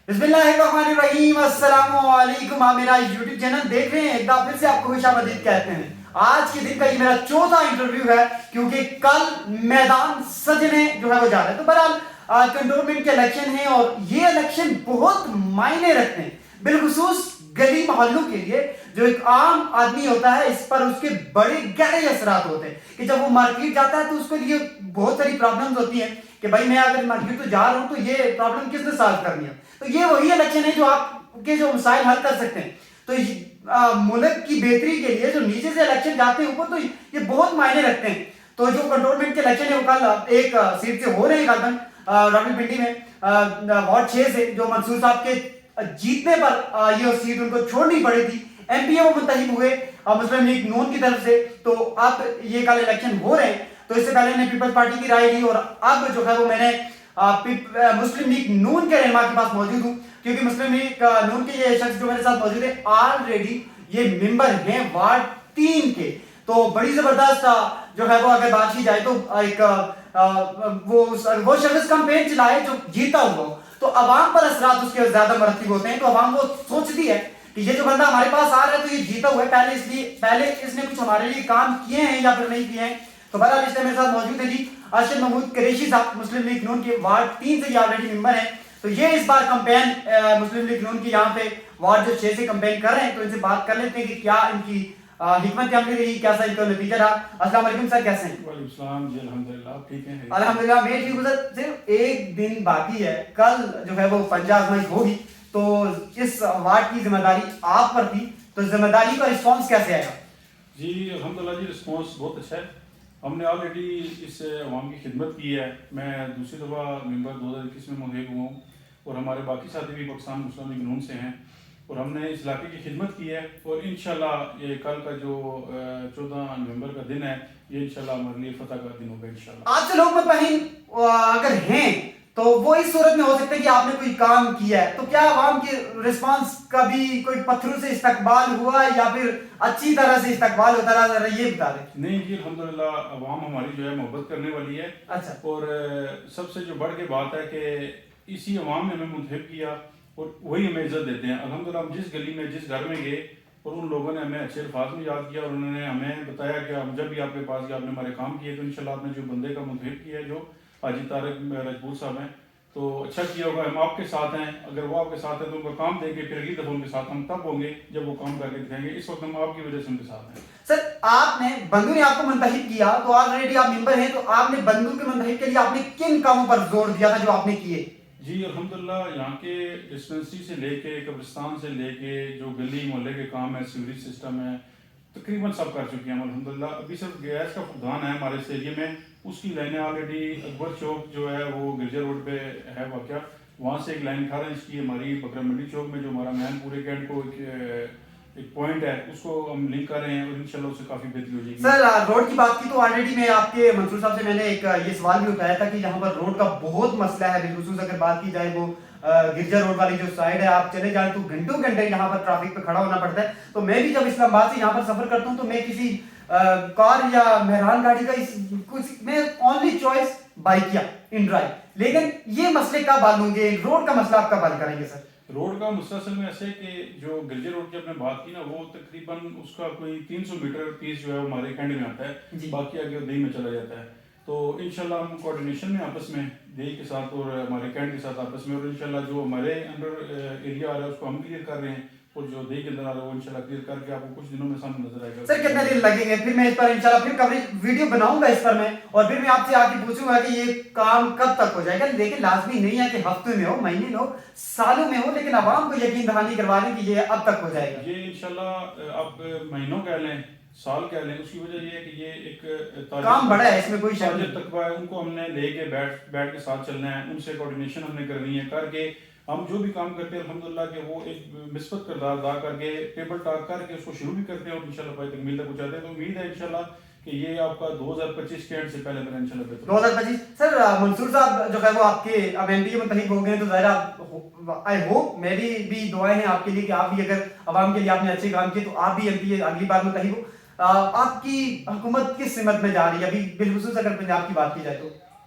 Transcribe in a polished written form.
بسم اللہ الرحمن الرحیم، السلام علیکم۔ آپ میرا یوٹیوب چینل دیکھ رہے ہیں، ایک بار پھر سے آپ کو خوش آمدید کہتے ہیں۔ آج کے دن کا یہ میرا چوتھا انٹرویو ہے، کیونکہ کل میدان سجنے جو ہے وہ جا رہے ہیں۔ تو بہرحال کنٹونمنٹ کے الیکشن ہیں اور یہ الیکشن بہت معنی رکھتے ہیں، بالخصوص گلی محلوں کے لیے۔ جو ایک عام آدمی ہوتا ہے، اس پر اس کے بڑے گہرے اثرات ہوتے ہیں کہ جب وہ مارکیٹ جاتا ہے تو اس کے لیے بہت ساری پرابلمز ہوتی ہیں کہ بھائی میں اگر مارکیٹ تو جا رہا ہوں تو یہ پرابلم کس نے سالو کرنی ہے۔ تو یہ وہی الیکشن ہے جو آپ کے جو مسائل حل کر سکتے ہیں۔ تو ملک کی بہتری کے لیے جو نیچے سے الیکشن جاتے ہیں اوپر، تو یہ بہت معنی رکھتے ہیں۔ تو جو کنٹونمنٹ کے الیکشن ہے وہ کل ایک سیٹ سے ہو رہے ہیں، غالباً راولپنڈی میں وارڈ 6 سے، جو منصور صاحب کے جیتنے پر یہ سیٹ ان کو چھوڑنی پڑی تھی۔ ایم پی اے وہ منتخب ہوئے مسلم لیگ نون کی طرف سے۔ تو اب یہ کل الیکشن ہو رہے ہیں۔ تو اس سے پہلے نے پیپلز پارٹی کی رائے لی اور اب جو ہے وہ میں نے مسلم لیگ نون کے رہنما کے پاس موجود ہوں، کیونکہ مسلم لیگ نون کے یہ شخص جو میرے ساتھ موجود ہے آلریڈی یہ ممبر ہیں وارڈ 3 کے۔ تو بڑی زبردست جو ہے وہ اگر بات کی جائے تو ایک وہ شخص کمپین چلائے جو جیتا ہوا ہو، تو عوام پر اثرات اس کے زیادہ مرتب ہوتے ہیں۔ تو عوام وہ سوچتی ہے کہ یہ جو بندہ ہمارے پاس آ رہا ہے تو یہ جیتا ہوا ہے، پہلے اس نے کچھ ہمارے لیے کام کیے ہیں یا پھر نہیں کیے ہیں۔ تو بہرحال اس میرے ساتھ موجود ہے جی ارشد محمود قریشی صاحب، مسلم لیگ نون کے وارڈ 3 سے یہ آلریڈی ممبر ہیں۔ تو یہ اس بار کمپین مسلم لیگ نون کی یہاں پہ وارڈ جو 6 سے کمپین کر رہے ہیں، تو ان سے بات کر لیتے ہیں کہ کیا ان کی حکمت عملی رہی، کیسا ان کا نتیجہ رہا۔ السلام علیکم سر، کیسے ہیں؟ وعلیکم السلام جی، الحمدللہ آپ ٹھیک ہیں؟ الحمدللہ میں ٹھیک ہوں سر۔ صرف ایک دن باقی ہے، کل جو ہے وہ پنجہ آزمائش ہوگی، تو اس وارڈ کی ذمہ داری آپ پر تھی، تو ذمہ داری کا رسپانس کیسے آئے گا؟ جی الحمدللہ جی، رسپانس بہت اچھا ہے۔ ہم نے آلریڈی اس عوام کی خدمت کی ہے۔ میں دوسری دفعہ ممبر 2021 میں منتخب ہوا ہوں اور ہمارے باقی ساتھی بھی پاکستان مسلم لیگ نون سے ہیں، اور ہم نے اس علاقے کی خدمت کی ہے۔ اور انشاءاللہ یہ کل کا جو 14 نومبر کا دن ہے، یہ انشاءاللہ ہمارے لیے فتح کا دن ہوگا انشاءاللہ۔ آج سے لوگ مطمئن اگر ہیں تو وہ اس صورت میں ہو سکتا ہے کہ آپ نے کوئی کام کیا ہے، تو کیا عوام کے رسپانس کا بھی کوئی پتھروں سے استقبال ہوا یا پھر اچھی طرح سے استقبال ہوتا رہا؟ ذرا یہ بتا دیں۔ نہیں جی الحمدللہ، عوام ہماری جو ہے محبت کرنے والی ہے۔ اچھا، اور سب سے جو بڑھ کے بات ہے کہ اسی عوام نے ہمیں منتخب کیا اور وہی ہمیں عزت دیتے ہیں۔ الحمدللہ ہم جس گلی میں جس گھر میں گئے اور ان لوگوں نے ہمیں اچھے الفاظ میں یاد کیا اور انہوں نے ہمیں بتایا کہ ہم جب بھی آپ کے پاس گئے آپ نے ہمارے کام کیے، تو انشاءاللہ آپ نے جو بندے کا منتخب کیا ہے جو حاجی طارق راجپوت صاحب ہیں، تو اچھا کیا ہوگا۔ ہم آپ کے ساتھ ہیں، اگر وہ آپ کے ساتھ ہیں تو ان کا کام دیں گے، پھر اگلی دفعہ ان کے ساتھ ہم تب ہوں گے جب وہ کام کر کے دکھائیں گے۔ اس وقت ہم آپ کی وجہ سے ان کے ساتھ ہیں۔ سر آپ نے بندو نے آپ کو منتخب کیا، تو آلریڈی آپ ممبر ہیں، تو آپ نے بندو کے منتخب کے لیے آپ نے کن کاموں پر زور دیا تھا جو آپ نے کیے؟ جی الحمدللہ، یہاں کے ڈسپنسری سے لے کے قبرستان سے لے کے جو گلی محلے کے کام ہے، سیوریج سسٹم ہے، تقریباً سب کر چکے ہیں الحمدللہ۔ ابھی صرف گیس کا فقدان ہے ہمارے اس ایریے میں، اس کی لائنیں آلریڈی اکبر چوک جو ہے وہ گرجر روڈ پہ ہے واقعہ، وہاں سے ایک لائن 18 انچ کی ہماری بکرا منڈی چوک میں جو ہمارا مین پورے کینٹ کو ایک پوائنٹ ہے، اس کو ہم لنک کر رہے ہیں اور انشاءاللہ اس سے کافی بہتری ہو جائے گی۔ سر روڈ کی بات کی تو آلریڈی میں آپ کے منصور صاحب سے میں نے ایک یہ سوال بھی اٹھایا تھا کہ یہاں پر روڈ کا بہت مسئلہ ہے، بالخصوص اگر بات کی جائے وہ گرجا روڈ والی جو سائڈ ہے، آپ چلے جائیں تو گھنٹوں گھنٹے یہاں پر ٹریفک پہ کھڑا ہونا پڑتا ہے۔ تو میں بھی جب اسلام آباد سے یہاں پر سفر کرتا ہوں تو میں کسی کار یا مہران گاڑی کا میں اونلی چوائس بائک یا ان ڈرائیو، لیکن یہ مسئلے کب حل ہوں گے؟ روڈ کا مسئلہ آپ کب حل کریں گے سر؟ روڈ کا مسلسل میں ایسے کہ جو گرجر روڈ کی آپ نے بات کی نا، وہ تقریباً اس کا کوئی 300 میٹر پیس جو ہے وہ ہمارے کینڈ میں آتا ہے، باقی آگے دہی میں چلا جاتا ہے۔ تو انشاءاللہ ہم کوارڈینیشن میں آپس میں دہی کے ساتھ اور ہمارے کینڈ کے ساتھ آپس میں، اور انشاءاللہ جو ہمارے انڈر ایریا آ رہا ہے اس کو ہم کلیئر کر رہے ہیں، اور جو دہی کے اندر آ رہا ہے وہ انشاءاللہ کلیئر کر کے آپ کو کچھ دنوں میں سامنے نظر آئے گا۔ سر کتنے دن لگیں گے؟ پھر میں اس پر انشاءاللہ پھر کوریج ویڈیو بناؤں گا اس پر میں، اور پھر میں آپ سے آ کے پوچھوں گا کہ یہ کام کب تک ہو جائے گا۔ لیکن لازمی نہیں ہے کہ ہفتے میں ہو، مہینے میں ہو، سالوں میں ہو، لیکن عوام کو یقین دہانی کروا دیں کہ یہ اب تک ہو جائے گا۔ یہ انشاءاللہ آپ مہینوں کہہ لیں، سال کہہ لیں، اس کی وجہ یہ ہے کہ یہ ایک کام بڑا ہے، اس میں کوئی شک تاجر نہیں۔ تقویٰ ہے، ان کو ہم نے لے کے بیٹھ کے ساتھ چلنا ہے، ان سے کوارڈینیشن ہم نے کرنی ہے، کر کے ہم جو بھی کام کرتے ہیں الحمدللہ کہ وہ ایک مثبت کردار ادا کر کے ٹیبل ٹاک کر کے اس کو شروع بھی کرتے ہیں اور انشاءاللہ پائی تکمیل تک پہنچاتے ہیں۔ تو امید ہے انشاءاللہ کہ یہ آپ کا 2025 کے اینڈ سے پہلے انشاءاللہ بہتر 2025 سر منصور صاحب جو ہے وہ آپ کے اب ایم پی اے منتخب ہو گئے ہیں، تو ظاہر آئی ہوپ میری بھی دعائیں ہیں آپ کے لیے کہ آپ بھی اگر عوام کے لیے آپ نے اچھے کام کیے تو آپ بھی ایم پی اے اگلی بار منتخب ہو۔ آپ کی حکومت کس سمت میں جا رہی ہے ابھی، بالخصوص اگر پنجاب کی بات کی جائے تو؟